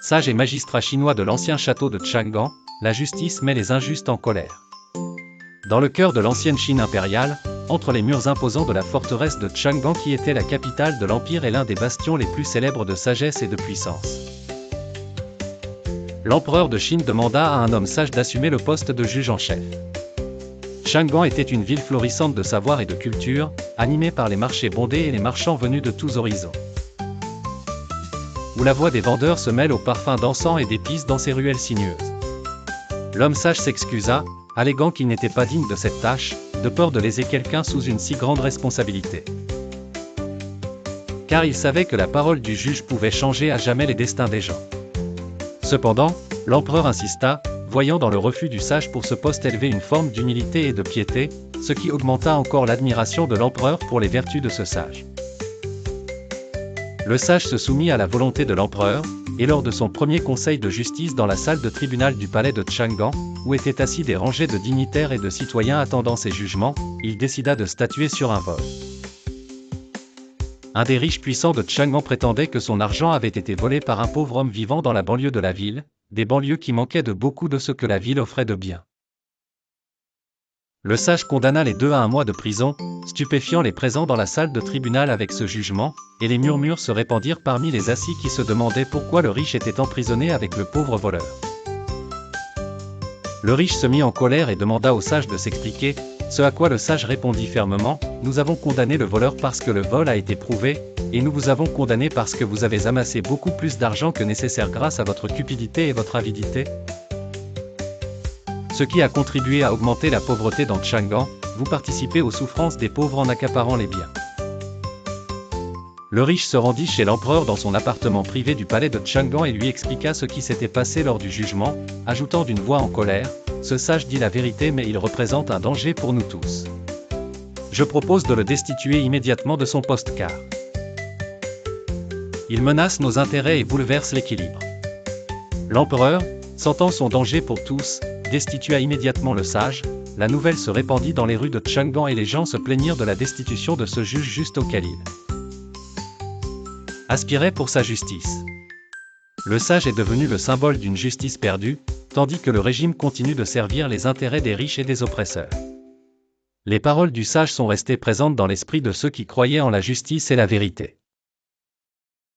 Sage et magistrat chinois de l'ancien château de Chang'an, la justice met les injustes en colère. Dans le cœur de l'ancienne Chine impériale, entre les murs imposants de la forteresse de Chang'an qui était la capitale de l'empire et l'un des bastions les plus célèbres de sagesse et de puissance, l'empereur de Chine demanda à un homme sage d'assumer le poste de juge en chef. Chang'an était une ville florissante de savoir et de culture, animée par les marchés bondés et les marchands venus de tous horizons, où la voix des vendeurs se mêle aux parfums d'encens et d'épices dans ces ruelles sinueuses. L'homme sage s'excusa, alléguant qu'il n'était pas digne de cette tâche, de peur de léser quelqu'un sous une si grande responsabilité. Car il savait que la parole du juge pouvait changer à jamais les destins des gens. Cependant, l'empereur insista, voyant dans le refus du sage pour ce poste élevé une forme d'humilité et de piété, ce qui augmenta encore l'admiration de l'empereur pour les vertus de ce sage. Le sage se soumit à la volonté de l'empereur, et lors de son premier conseil de justice dans la salle de tribunal du palais de Chang'an, où étaient assis des rangées de dignitaires et de citoyens attendant ses jugements, il décida de statuer sur un vol. Un des riches puissants de Chang'an prétendait que son argent avait été volé par un pauvre homme vivant dans la banlieue de la ville, des banlieues qui manquaient de beaucoup de ce que la ville offrait de bien. Le sage condamna les deux à 1 mois de prison, stupéfiant les présents dans la salle de tribunal avec ce jugement, et les murmures se répandirent parmi les assis qui se demandaient pourquoi le riche était emprisonné avec le pauvre voleur. Le riche se mit en colère et demanda au sage de s'expliquer, ce à quoi le sage répondit fermement, « Nous avons condamné le voleur parce que le vol a été prouvé, et nous vous avons condamné parce que vous avez amassé beaucoup plus d'argent que nécessaire grâce à votre cupidité et votre avidité. Ce qui a contribué à augmenter la pauvreté dans Chang'an, vous participez aux souffrances des pauvres en accaparant les biens. » Le riche se rendit chez l'empereur dans son appartement privé du palais de Chang'an et lui expliqua ce qui s'était passé lors du jugement, ajoutant d'une voix en colère, « Ce sage dit la vérité mais il représente un danger pour nous tous. Je propose de le destituer immédiatement de son poste car il menace nos intérêts et bouleverse l'équilibre. » L'empereur, sentant son danger pour tous, destitua immédiatement le sage. La nouvelle se répandit dans les rues de Chang'an et les gens se plaignirent de la destitution de ce juge juste auquel il aspirait pour sa justice. Le sage est devenu le symbole d'une justice perdue, tandis que le régime continue de servir les intérêts des riches et des oppresseurs. Les paroles du sage sont restées présentes dans l'esprit de ceux qui croyaient en la justice et la vérité.